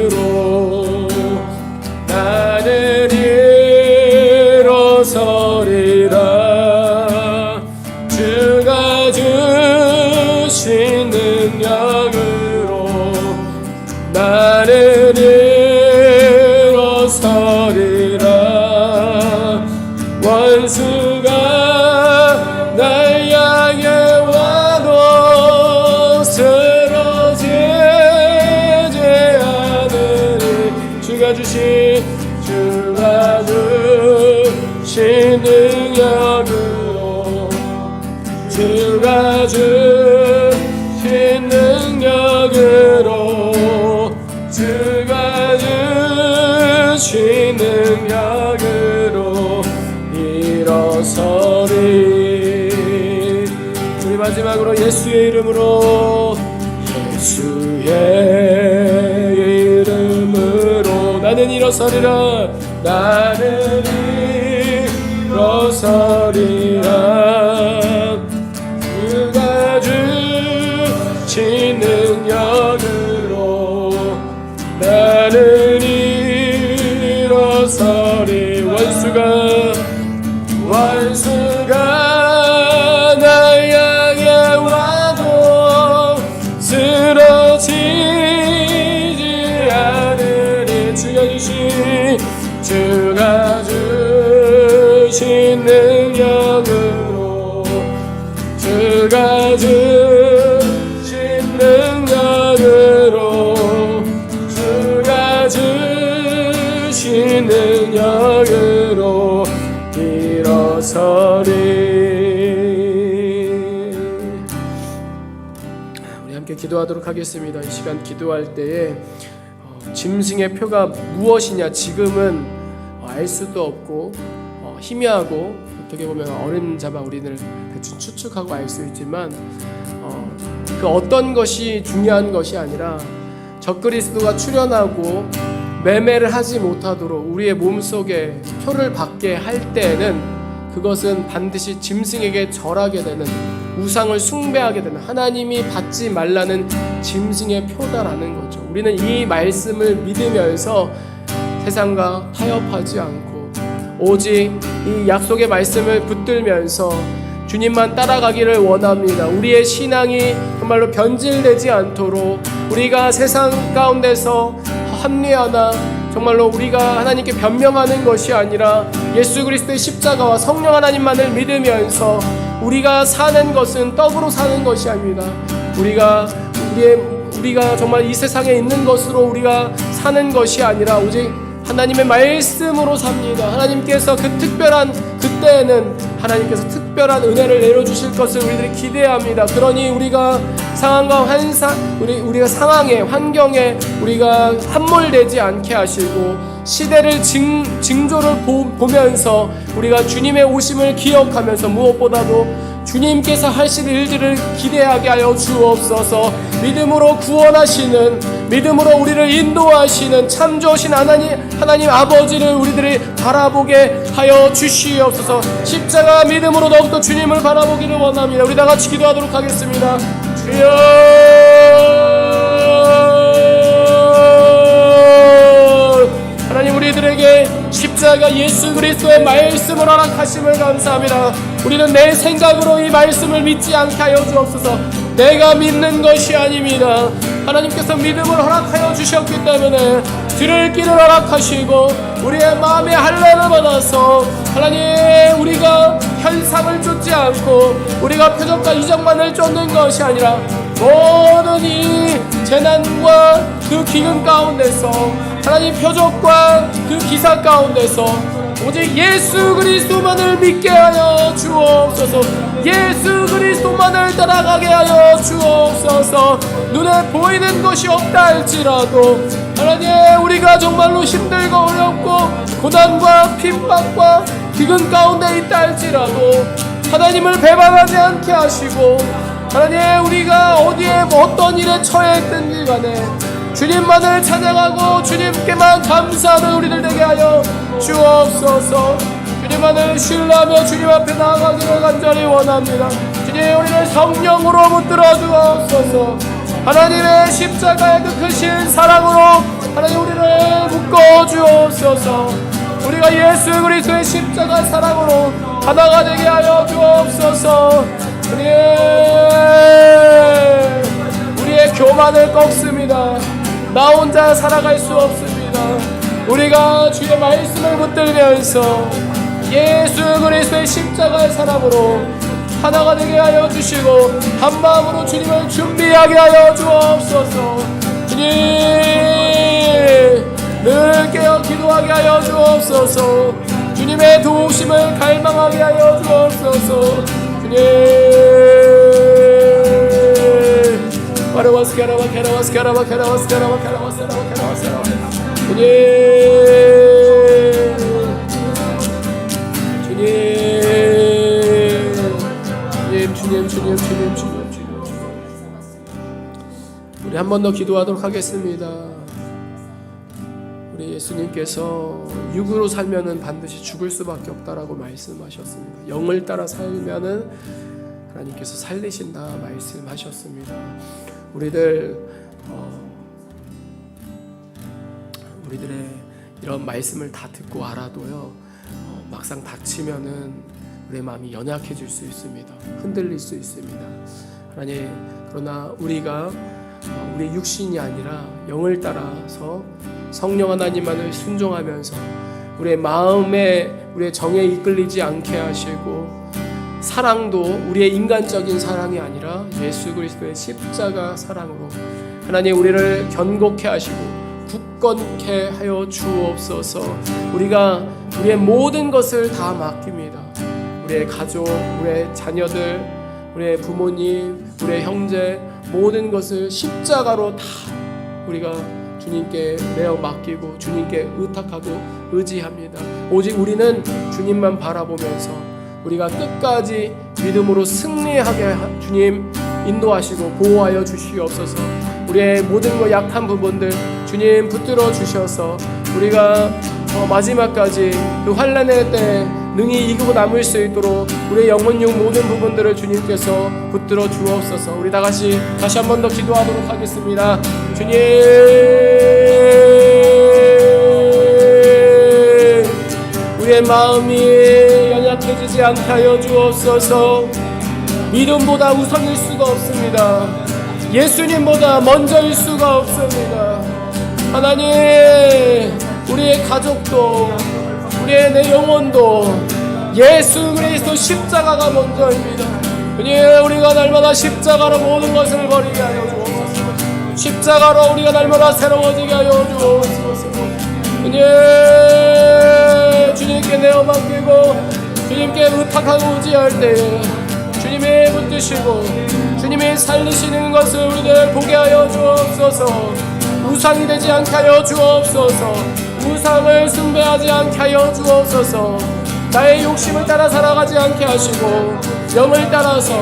이름으로 나는 일어서리라. 주가 주신 능력으로 나는 일어서리라. 원수가 날 향해 와도 이름으로 예수의 이름으로 나는 일어서리라 나는 일어서리라 그가 주신 능력으로 나는 일어서리 원수가 날 향해 와도 쓰러지지 않으리 주가 주신 능력으로 주가 주신 능력으로 주가 주신 능력으로 일어서리. 우리 함께 기도하도록 하겠습니다. 이 시간 기도할 때에 짐승의 표가 무엇이냐 지금은 알 수도 없고 희미하고 어떻게 보면 어림잡아 우리를 대충 추측하고 알 수 있지만 그 어떤 것이 중요한 것이 아니라 적그리스도가 출현하고 매매를 하지 못하도록 우리의 몸속에 표를 받게 할 때에는 그것은 반드시 짐승에게 절하게 되는 우상을 숭배하게 되는 하나님이 받지 말라는 짐승의 표다라는 거죠. 우리는 이 말씀을 믿으면서 세상과 타협하지 않고 오직 이 약속의 말씀을 붙들면서 주님만 따라가기를 원합니다. 우리의 신앙이 정말로 변질되지 않도록 우리가 세상 가운데서 합리화나 정말로 우리가 하나님께 변명하는 것이 아니라 예수 그리스도의 십자가와 성령 하나님만을 믿으면서 우리가 사는 것은 떡으로 사는 것이 아닙니다. 우리가 정말 이 세상에 있는 것으로 우리가 사는 것이 아니라 오직 하나님의 말씀으로 삽니다. 하나님께서 그 특별한 그때에는 하나님께서 특별한 은혜를 내려주실 것을 우리들이 기대합니다. 그러니 우리가 상황과 우리가 상황에 환경에 우리가 함몰되지 않게 하시고 시대를 징조를 보면서 우리가 주님의 오심을 기억하면서 무엇보다도 주님께서 하실 일들을 기대하게 하여 주옵소서. 믿음으로 구원하시는 믿음으로 우리를 인도하시는 참 좋으신 하나님 아버지를 우리들이 바라보게 하여 주시옵소서. 십자가 믿음으로 더욱더 주님을 바라보기를 원합니다. 우리 다 같이 기도하도록 하겠습니다. 주여 하나님 우리들에게 십자가 예수 그리스도의 말씀을 허락하심을 감사합니다. 우리는 내 생각으로 이 말씀을 믿지 않게 하여 주옵소서. 내가 믿는 것이 아닙니다. 하나님께서 믿음을 허락하여 주셨기 때문에 들을 길을 허락하시고 우리의 마음의 할례를 받아서 하나님 우리가 현상을 쫓지 않고 우리가 표적과 이적만을 쫓는 것이 아니라 모든 이 재난과 그 기근 가운데서 하나님 표적과 그 기사 가운데서 오직 예수 그리스도만을 믿게 하여 주옵소서. 예수 그리스도만을 따라가게 하여 주옵소서. 눈에 보이는 것이 없다 할지라도 하나님 우리가 정말로 힘들고 어렵고 고난과 핍박과 기근 가운데 있다 할지라도 하나님을 배반하지 않게 하시고 하나님 우리가 어디에 어떤 일에 처해있든지 간에 주님만을 찬양하고 주님께만 감사하는 우리들 되게 하여 주옵소서. 주님만을 신뢰하며 주님 앞에 나아가기를 간절히 원합니다. 주님 우리를 성령으로 붙들어 주옵소서. 하나님의 십자가의 그 크신 사랑으로 하나님 우리를 묶어 주옵소서. 우리가 예수 그리스도의 십자가 사랑으로 하나가 되게 하여 주옵소서. 우리의 교만을 꺾습니다. 나 혼자 살아갈 수 없습니다. 우리가 주의 말씀을 붙들면서 예수 그리스도의 십자가의 사랑으로 하나가 되게 하여 주시고 한 마음으로 주님을 준비하게 하여 주옵소서. 주님 늘 깨어 기도하게 하여 주옵소서. 주님의 도우심을 갈망하게 하여 주옵소서. 주님 주님 우리 한 번 더 기도하도록 하겠습니다. 우리 예수님께서 육으로 살면은 반드시 죽을 수밖에 없다라고 말씀하셨습니다. 영을 따라 살면은 하나님께서 살리신다 말씀하셨습니다. 우리들의 이런 말씀을 다 듣고 알아도요, 막상 닥치면은 우리의 마음이 연약해질 수 있습니다. 흔들릴 수 있습니다. 하나님, 그러나 우리가 우리의 육신이 아니라 영을 따라서 성령 하나님만을 순종하면서 우리의 마음에 우리의 정에 이끌리지 않게 하시고, 사랑도 우리의 인간적인 사랑이 아니라 예수 그리스도의 십자가 사랑으로 하나님 우리를 견고케 하시고 굳건케 하여 주옵소서. 우리가 우리의 모든 것을 다 맡깁니다. 우리의 가족, 우리의 자녀들, 우리의 부모님, 우리의 형제, 모든 것을 십자가로 다 우리가 주님께 내어 맡기고 주님께 의탁하고 의지합니다. 오직 우리는 주님만 바라보면서 우리가 끝까지 믿음으로 승리하게 주님 인도하시고 보호하여 주시옵소서. 우리의 모든 것 약한 부분들 주님 붙들어 주셔서 우리가 마지막까지 그 환난의 때 능히 이기고 남을 수 있도록 우리의 영혼육 모든 부분들을 주님께서 붙들어 주옵소서. 우리 다 같이 다시 한 번 더 기도하도록 하겠습니다. 주님, 우리의 마음이 연약해지지 않게 하여 주옵소서. 믿음보다 우선일 수가 없습니다. 예수님보다 먼저일 수가 없습니다. 하나님, 우리의 가족도 우리의 내 영혼도 예수 그리스도 십자가가 먼저입니다. 주님, 우리가 날마다 십자가로 모든 것을 버리게 하여 주옵소서. 십자가로 우리가 날마다 새로워지게 하여 주옵소서. 주님, 주님께 내어 맡기고 주님께 의탁하고 의지할 때에 주님이 붙드시고 주님이 살리시는 것을 우리들 보게 하여 주옵소서. 우상이 되지 않게 하여 주옵소서. 우상을 숭배하지 않게 하여 주옵소서. 나의 욕심을 따라 살아가지 않게 하시고 영을 따라서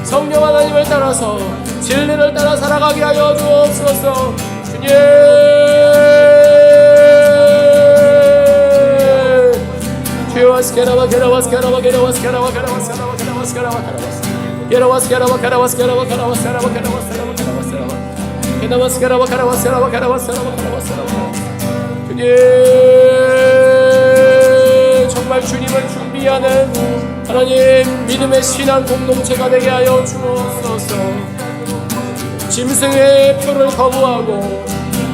성령 하나님을 따라서 진리를 따라 살아가게 하여 주옵소서. 주님, 정말 주님을 준비하는 하나님 믿음의 신앙 공동체가 되게 하여 주옵소서. 짐승의 표를 거부하고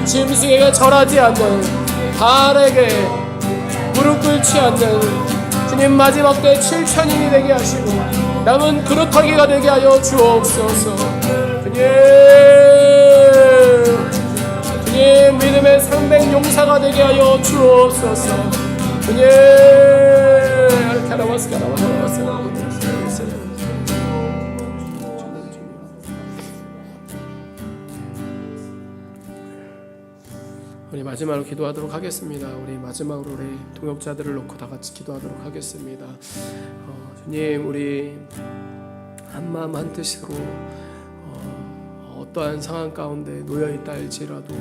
짐승에게 절하지 않는 바알에게 무릎 꿇지 않는 주님 마지막 때 7,000인이 되게 하시고 남은 그릇하기가 되게 하여 주옵소서. 주님 믿음의 상백 용사가 되게 하여 주옵소서. 주님 우리 마지막으로 기도하도록 하겠습니다. 우리 마지막으로 우리 동역자들을 놓고 다 같이 기도하도록 하겠습니다. 주님, 우리 한마음 한뜻으로 어떠한 상황 가운데 놓여 있다 할지라도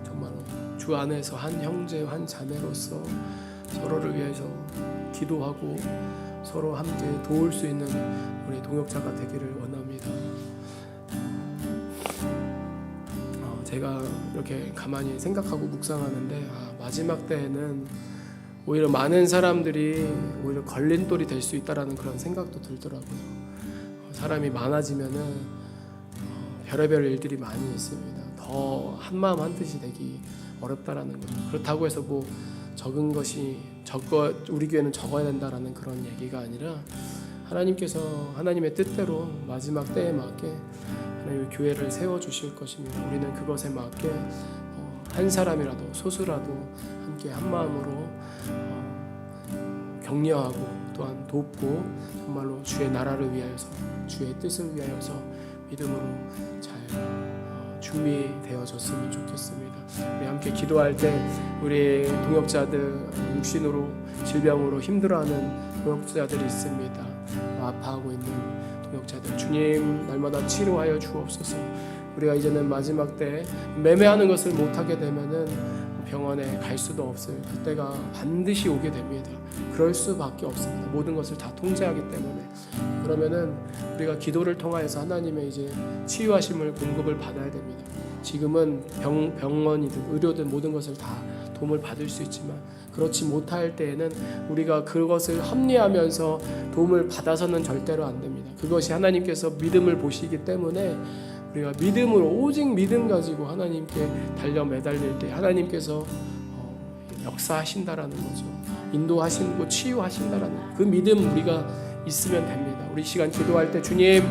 정말 주 안에서 한 형제 한 자매로서 서로를 위해서 기도하고 서로 함께 도울 수 있는 우리 동역자가 되기를 원합니다. 제가 이렇게 가만히 생각하고 묵상하는데 마지막 때에는 오히려 많은 사람들이 오히려 걸림돌이 될 수 있다라는 그런 생각도 들더라고요. 사람이 많아지면은 별의별 일들이 많이 있습니다. 더 한마음 한뜻이 되기 어렵다라는 거죠. 그렇다고 해서 뭐 적은 것이 우리 교회는 적어야 된다라는 그런 얘기가 아니라 하나님께서 하나님의 뜻대로 마지막 때에 맞게 하나님의 교회를 세워주실 것입니다. 우리는 그것에 맞게 한 사람이라도 소수라도 함께 한 마음으로 격려하고 또한 돕고 정말로 주의 나라를 위하여서 주의 뜻을 위하여서 믿음으로 잘 준비되어졌으면 좋겠습니다. 우리 함께 기도할 때 우리 동역자들 육신으로 질병으로 힘들어하는 동역자들이 있습니다. 아파하고 있는 동역자들 주님 날마다 치료하여 주옵소서. 우리가 이제는 마지막 때 매매하는 것을 못하게 되면은 병원에 갈 수도 없을 그때가 반드시 오게 됩니다. 그럴 수밖에 없습니다. 모든 것을 다 통제하기 때문에. 그러면은 우리가 기도를 통하여서 하나님의 이제 치유하심을 공급을 받아야 됩니다. 지금은 병원이든 의료든 모든 것을 다 도움을 받을 수 있지만 그렇지 못할 때에는 우리가 그것을 합리하면서 도움을 받아서는 절대로 안 됩니다. 그것이 하나님께서 믿음을 보시기 때문에 우리가 믿음으로 오직 믿음 가지고 하나님께 달려 매달릴 때 하나님께서 역사하신다라는 거죠. 인도하시고 치유하신다라는 그 믿음 우리가 있으면 됩니다. 우리 시간 기도할 때 주님,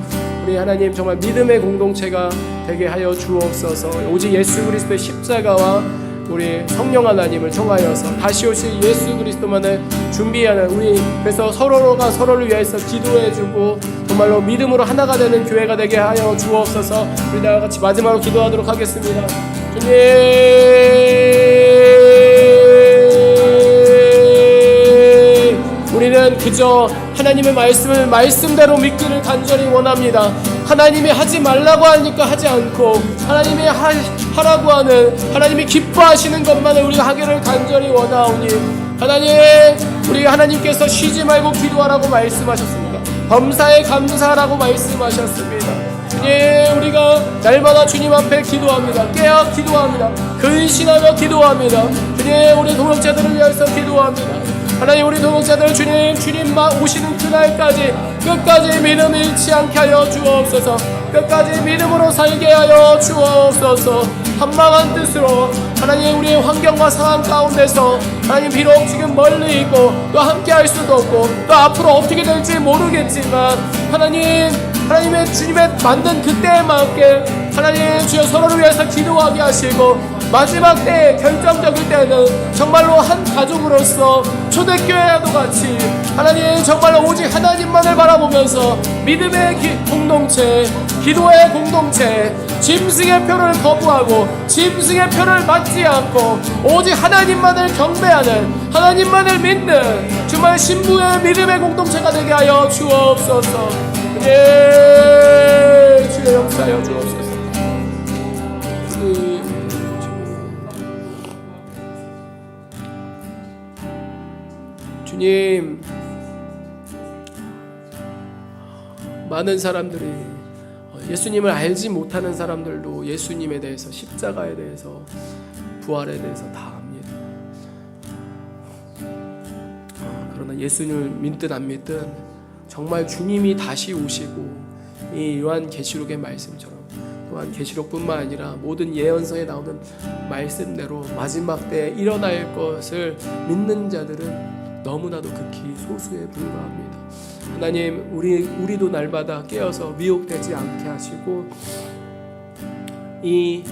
우리 하나님 정말 믿음의 공동체가 되게 하여 주옵소서. 오직 예수 그리스도의 십자가와 우리 성령 하나님을 통하여서 다시 오실 예수 그리스도만을 준비하는 우리, 그래서 서로가 서로를 위해서 기도해주고 정말로 믿음으로 하나가 되는 교회가 되게 하여 주옵소서. 우리 다 같이 마지막으로 기도하도록 하겠습니다. 주님, 우리는 그저 하나님의 말씀을 말씀대로 믿기를 간절히 원합니다. 하나님이 하지 말라고 하니까 하지 않고 하나님이 하라고 하는, 하나님이 기뻐하시는 것만을 우리가 하기를 간절히 원하오니 하나님, 우리 하나님께서 쉬지 말고 기도하라고 말씀하셨습니다. 범사에 감사하라고 말씀하셨습니다. 주님, 우리가 날마다 주님 앞에 기도합니다. 깨어 기도합니다. 근신하며 기도합니다. 주님, 우리 동역자들을 위해서 기도합니다. 하나님, 우리 동역자들 주님만 오시는 그날까지 끝까지 믿음 잃지 않게 하여 주옵소서. 끝까지 믿음으로 살게 하여 주옵소서. 한방한 뜻으로 하나님, 우리의 환경과 상황 가운데서 하나님, 비록 지금 멀리 있고 또 함께 할 수도 없고 또 앞으로 어떻게 될지 모르겠지만 하나님의 주님의 만든 그때에 맞게 하나님 주여 서로를 위해서 기도하게 하시고 마지막 때 결정적일 때는 정말로 한 가족으로서 초대교회와도 같이 하나님 정말로 오직 하나님만을 바라보면서 믿음의 공동체, 기도의 공동체, 짐승의 표를 거부하고 짐승의 표를 받지 않고 오직 하나님만을 경배하는, 하나님만을 믿는 정말 신부의 믿음의 공동체가 되게 하여 주옵소서. 예, 주여 역사하여 주옵소서. 주님, 많은 사람들이 예수님을 알지 못하는 사람들도 예수님에 대해서, 십자가에 대해서, 부활에 대해서 다 압니다. 그러나 예수님을 믿든 안 믿든 정말 주님이 다시 오시고 이 요한계시록의 말씀처럼, 또한 계시록뿐만 아니라 모든 예언서에 나오는 말씀대로 마지막 때에 일어날 것을 믿는 자들은 너무나도 극히 소수에 불과합니다. 하나님, 우리도 날마다 깨어서 미혹되지 않게 하시고 이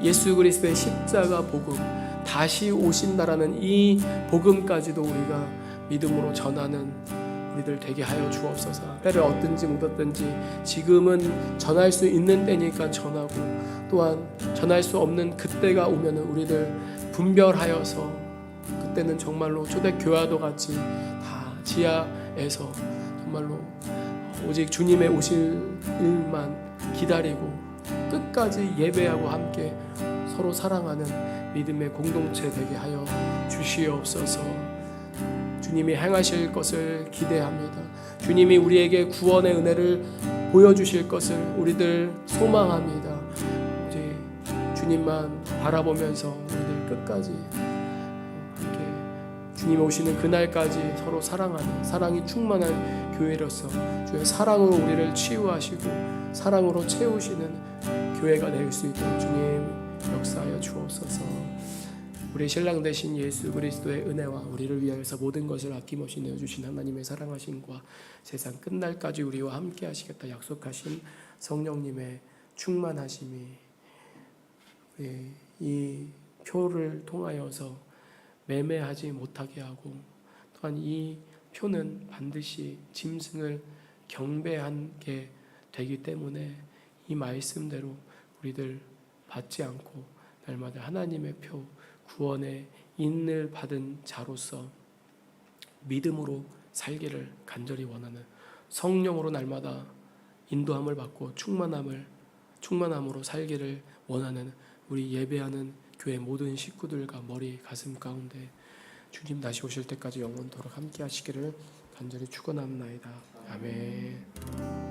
예수 그리스도의 십자가 복음, 다시 오신다라는 이 복음까지도 우리가 믿음으로 전하는 우리들 되게 하여 주옵소서. 때를 얻든지 못 얻든지 지금은 전할 수 있는 때니까 전하고, 또한 전할 수 없는 그때가 오면 우리들 분별하여서 그때는 정말로 초대교회와도 같이 다 지하에서 정말로 오직 주님의 오실 일만 기다리고 끝까지 예배하고 함께 서로 사랑하는 믿음의 공동체 되게 하여 주시옵소서. 주님이 행하실 것을 기대합니다. 주님이 우리에게 구원의 은혜를 보여주실 것을 우리들 소망합니다. 이제 주님만 바라보면서 우리들 끝까지 함께 주님 오시는 그날까지 서로 사랑하는, 사랑이 충만한 교회로서 주의 사랑으로 우리를 치유하시고 사랑으로 채우시는 교회가 될 수 있도록 주님 역사하여 주옵소서. 우리 신랑 되신 예수 그리스도의 은혜와 우리를 위하여서 모든 것을 아낌없이 내어주신 하나님의 사랑하심과 세상 끝날까지 우리와 함께 하시겠다 약속하신 성령님의 충만하심이 이 표를 통하여서 매매하지 못하게 하고, 또한 이 표는 반드시 짐승을 경배하게 되기 때문에 이 말씀대로 우리들 받지 않고 날마다 하나님의 표, 구원의 인을 받은 자로서 믿음으로 살기를 간절히 원하는, 성령으로 날마다 인도함을 받고 충만함을 충만함으로 살기를 원하는 우리 예배하는 교회 모든 식구들과 머리 가슴 가운데 주님 다시 오실 때까지 영원토록 함께 하시기를 간절히 축원합나이다. 아멘.